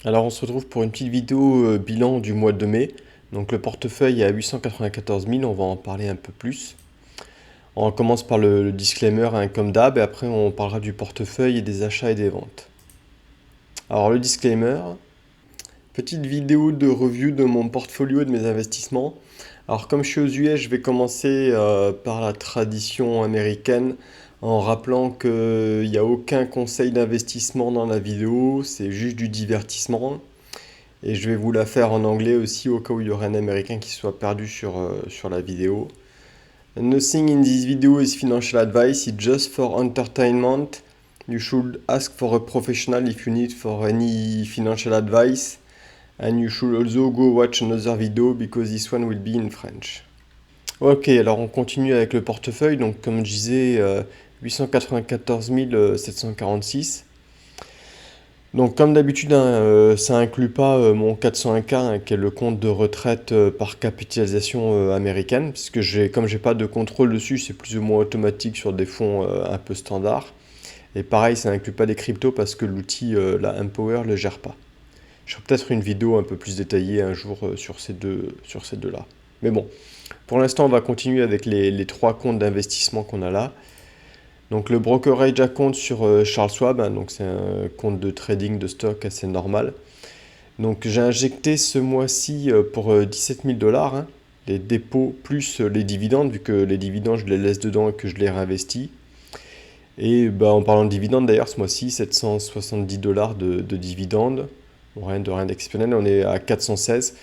Alors on se retrouve pour une petite vidéo bilan du mois de mai. Donc le portefeuille est à 894 000, on va en parler un peu plus. On commence par le disclaimer hein, comme d'hab et après on parlera du portefeuille et des achats et des ventes. Alors le disclaimer, petite vidéo de review de mon portfolio et de mes investissements. Alors comme je suis aux US, je vais commencer par la tradition américaine en rappelant qu'il n'y a aucun conseil d'investissement dans la vidéo, c'est juste du divertissement. Et je vais vous la faire en anglais aussi au cas où il y aurait un américain qui soit perdu sur la vidéo. Nothing in this video is financial advice, it's just for entertainment. You should ask for a professional if you need for any financial advice. And you should also go watch another video because this one will be in French. Ok, alors on continue avec le portefeuille. Donc comme je disais, 894 746. Donc comme d'habitude, hein, ça inclut pas mon 401k hein, qui est le compte de retraite par capitalisation américaine, puisque comme j'ai pas de contrôle dessus, c'est plus ou moins automatique sur des fonds un peu standards. Et pareil, ça inclut pas les cryptos parce que l'outil, la Empower, le gère pas. Je ferai peut-être une vidéo un peu plus détaillée un jour sur ces deux-là. Mais bon, pour l'instant, on va continuer avec les trois comptes d'investissement qu'on a là. Donc le brokerage account sur Charles Schwab, hein, donc c'est un compte de trading de stock assez normal. Donc j'ai injecté ce mois-ci pour 17 000 dollars hein, les dépôts plus les dividendes, vu que les dividendes je les laisse dedans et que je les réinvestis. Et bah, en parlant de dividendes d'ailleurs, ce mois-ci, 770 dollars de dividendes. Bon, rien d'exceptionnel, on est à 416.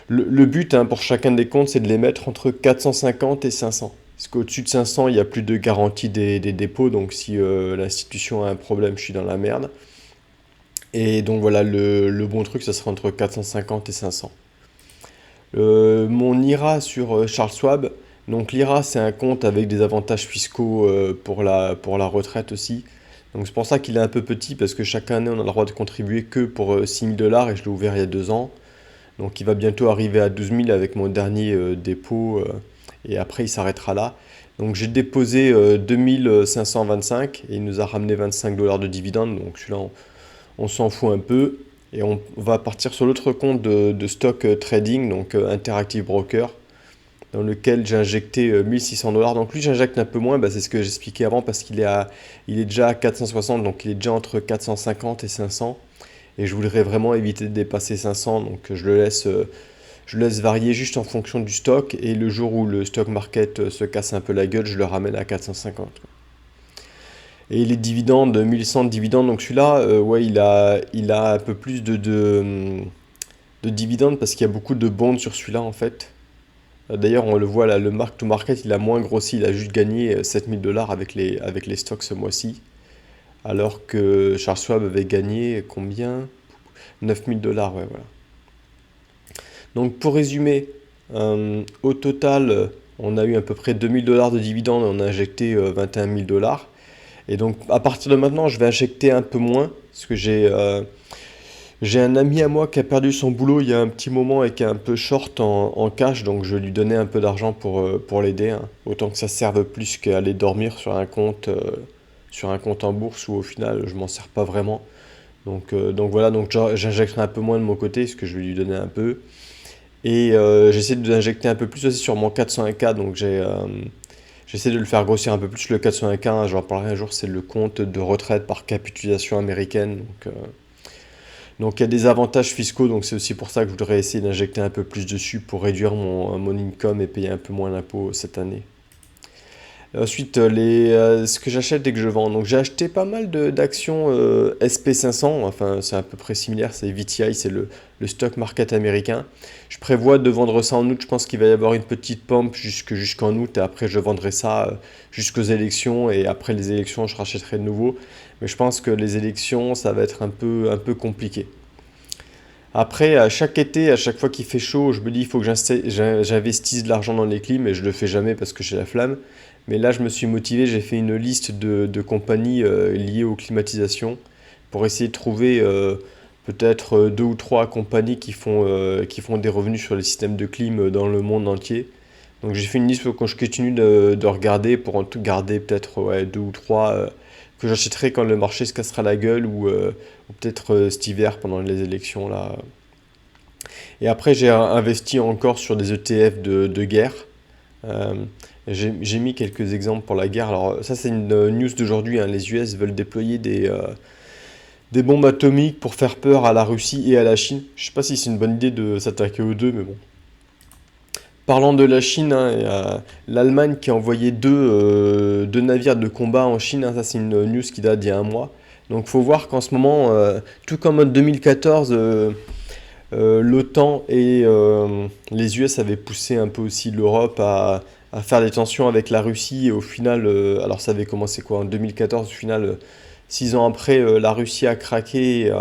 Le but hein, pour chacun des comptes, c'est de les mettre entre 450 et 500. Parce qu'au-dessus de 500, il n'y a plus de garantie des dépôts. Donc si l'institution a un problème, je suis dans la merde. Et donc voilà, le bon truc, ça sera entre 450 et 500. Mon IRA sur Charles Schwab. Donc l'IRA, c'est un compte avec des avantages fiscaux pour la retraite aussi. Donc c'est pour ça qu'il est un peu petit, parce que chaque année, on a le droit de contribuer que pour 6 000 dollars, et je l'ai ouvert il y a 2 ans. Donc il va bientôt arriver à 12 000 avec mon dernier dépôt et après il s'arrêtera là. Donc j'ai déposé 2525 et il nous a ramené 25 dollars de dividendes. Donc celui-là on s'en fout un peu. Et on va partir sur l'autre compte de stock trading, donc Interactive Broker, dans lequel j'ai injecté 1600 dollars. Donc lui j'injecte un peu moins, bah, c'est ce que j'expliquais avant parce il est déjà à 460, donc il est déjà entre 450 et 500. Et je voudrais vraiment éviter de dépasser 500, donc je laisse varier juste en fonction du stock. Et le jour où le stock market se casse un peu la gueule, je le ramène à 450. Et les dividendes, 1100 de dividendes, donc celui-là, ouais, il a un peu plus de dividendes parce qu'il y a beaucoup de bonds sur celui-là en fait. D'ailleurs, on le voit là, le mark to market, il a moins grossi, il a juste gagné 7000 dollars avec les stocks ce mois-ci. Alors que Charles Schwab avait gagné combien? 9000 dollars, ouais, voilà. Donc pour résumer, au total, on a eu à peu près 2000 dollars de dividendes, on a injecté 21 000 dollars. Et donc à partir de maintenant, je vais injecter un peu moins, parce que j'ai un ami à moi qui a perdu son boulot il y a un petit moment et qui est un peu short en cash, donc je vais lui donner un peu d'argent pour l'aider, hein. Autant que ça serve plus qu'à aller dormir sur un compte en bourse où au final je m'en sers pas vraiment. Donc voilà, donc j'injecterai un peu moins de mon côté, parce que je vais lui donner un peu. Et j'essaie d'injecter un peu plus aussi sur mon 401k, donc j'essaie de le faire grossir un peu plus le 401k, hein, j'en parlerai un jour, c'est le compte de retraite par capitalisation américaine. Donc il y a des avantages fiscaux, donc c'est aussi pour ça que je voudrais essayer d'injecter un peu plus dessus pour réduire mon income et payer un peu moins d'impôts cette année. Ensuite, ce que j'achète et que je vends. Donc j'ai acheté pas mal d'actions SP500, enfin c'est à peu près similaire, c'est VTI, c'est le stock market américain. Je prévois de vendre ça en août, je pense qu'il va y avoir une petite pump jusqu'en août, et après je vendrai ça jusqu'aux élections, et après les élections je rachèterai de nouveau. Mais je pense que les élections, ça va être un peu compliqué. Après, à chaque été, à chaque fois qu'il fait chaud, je me dis il faut que j'investisse de l'argent dans les clims, et je le fais jamais parce que j'ai la flamme. Mais là, je me suis motivé, j'ai fait une liste de compagnies liées aux climatisations pour essayer de trouver peut-être deux ou trois compagnies qui font des revenus sur les systèmes de clim dans le monde entier. Donc j'ai fait une liste que je continue de regarder pour en tout garder peut-être ouais, deux ou trois que j'achèterai quand le marché se cassera la gueule ou peut-être cet hiver pendant les élections là. Et après, j'ai investi encore sur des ETF de guerre. Euh, j'ai mis quelques exemples pour la guerre. Alors ça, c'est une news d'aujourd'hui, hein. Les US veulent déployer des bombes atomiques pour faire peur à la Russie et à la Chine. Je sais pas si c'est une bonne idée de s'attaquer aux deux, mais bon. Parlant de la Chine, hein, il y a l'Allemagne qui a envoyé deux navires de combat en Chine, hein. Ça, c'est une news qui date d'il y a un mois. Donc, faut voir qu'en ce moment, tout comme en 2014, l'OTAN et les US avaient poussé un peu aussi l'Europe à faire des tensions avec la Russie. Et au final, alors ça avait commencé quoi en 2014, au final, 6 ans après, la Russie a craqué.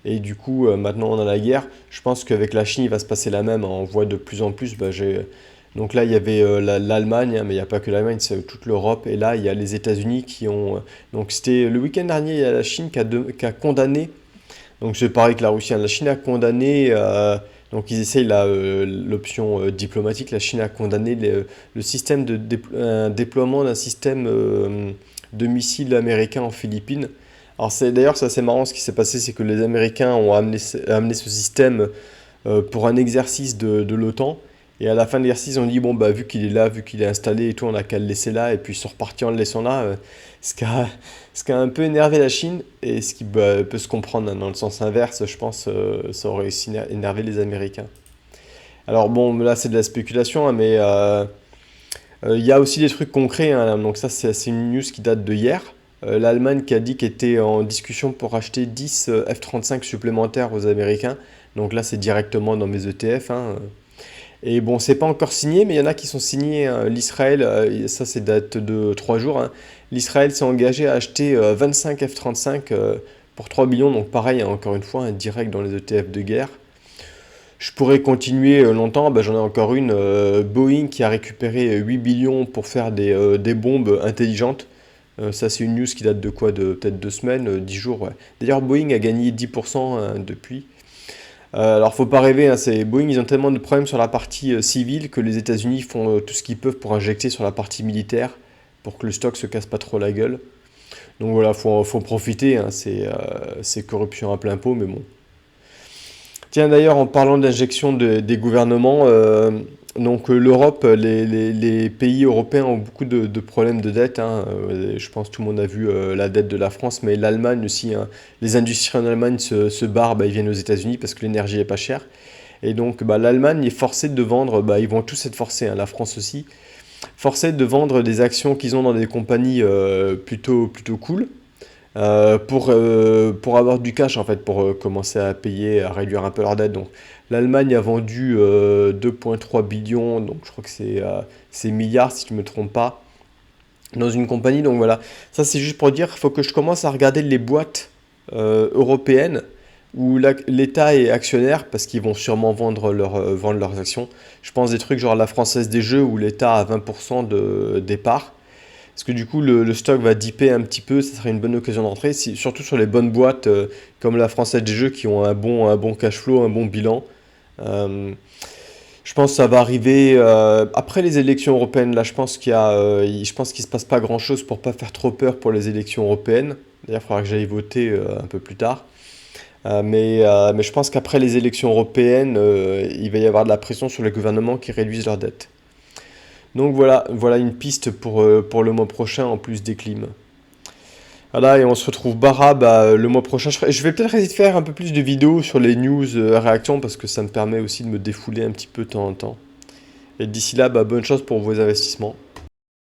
Et du coup, maintenant on a la guerre. Je pense qu'avec la Chine, il va se passer la même, hein. On voit de plus en plus. Donc là, il y avait l'Allemagne, hein, mais il n'y a pas que l'Allemagne, c'est toute l'Europe. Et là, il y a les États-Unis qui ont. Donc c'était le week-end dernier, il y a la Chine qui a condamné. Donc c'est pareil que la Russie, hein. La Chine a condamné. Donc ils essayent l'option diplomatique. La Chine a condamné le système un déploiement d'un système de missiles américains en Philippines. Alors d'ailleurs c'est assez marrant ce qui s'est passé, c'est que les Américains ont amené ce système pour un exercice de l'OTAN. Et à la fin de l'exercice, ils ont dit, bon, bah, vu qu'il est là, vu qu'il est installé et tout, on n'a qu'à le laisser là. Et puis ils sont repartis en le laissant là. Ce qui a un peu énervé la Chine, et ce qui peut se comprendre, hein. Dans le sens inverse, je pense ça aurait aussi énervé les Américains. Alors bon, là c'est de la spéculation, hein, mais il y a aussi des trucs concrets, hein, là. Donc ça, c'est une news qui date de hier. L'Allemagne qui a dit qu'elle était en discussion pour acheter 10 F-35 supplémentaires aux Américains. Donc là, c'est directement dans mes ETF, hein. Et bon, c'est pas encore signé, mais il y en a qui sont signés, hein. L'Israël, ça c'est date de 3 jours, hein. L'Israël s'est engagé à acheter 25 F-35 pour 3 billions. Donc pareil, hein, encore une fois, un direct dans les ETF de guerre. Je pourrais continuer longtemps. Bah, j'en ai encore une. Boeing qui a récupéré 8 billions pour faire des bombes intelligentes. Ça, c'est une news qui date de quoi? De peut-être 2 semaines, 10 jours, ouais. D'ailleurs, Boeing a gagné 10% hein, depuis. Alors, faut pas rêver, hein, Boeing, ils ont tellement de problèmes sur la partie civile que les États-Unis font tout ce qu'ils peuvent pour injecter sur la partie militaire pour que le stock se casse pas trop la gueule. Donc voilà, faut profiter, hein, c'est corruption à plein pot, mais bon. Tiens, d'ailleurs, en parlant d'injection des gouvernements, donc l'Europe, les pays européens ont beaucoup de problèmes de dette, hein. Je pense que tout le monde a vu la dette de la France, mais l'Allemagne aussi, hein. Les industries en Allemagne se barrent, bah, ils viennent aux États-Unis parce que l'énergie est pas chère. Et donc bah, l'Allemagne est forcée de vendre, bah, ils vont tous être forcés, hein, la France aussi, forcés de vendre des actions qu'ils ont dans des compagnies plutôt cool. Pour avoir du cash en fait, pour commencer à payer, à réduire un peu leur dette. Donc l'Allemagne a vendu 2,3 billions, donc je crois que c'est milliards si je ne me trompe pas, dans une compagnie. Donc voilà, ça c'est juste pour dire, il faut que je commence à regarder les boîtes européennes où l'État est actionnaire parce qu'ils vont sûrement vendre leurs actions. Je pense des trucs genre la Française des Jeux où l'État a 20% de départ. Parce que du coup, le stock va dipper un petit peu, ça serait une bonne occasion d'entrer, surtout sur les bonnes boîtes comme la Française des Jeux qui ont un bon cash flow, un bon bilan. Euh, je pense que ça va arriver après les élections européennes. Là, je pense qu'il se passe pas grand-chose pour pas faire trop peur pour les élections européennes. D'ailleurs, il faudra que j'aille voter un peu plus tard. Mais je pense qu'après les élections européennes, il va y avoir de la pression sur les gouvernements qui réduisent leur dette. Donc voilà une piste pour le mois prochain en plus des clims. Voilà, et on se retrouve le mois prochain. Je vais peut-être essayer de faire un peu plus de vidéos sur les news réactions parce que ça me permet aussi de me défouler un petit peu de temps en temps. Et d'ici là, bonne chance pour vos investissements.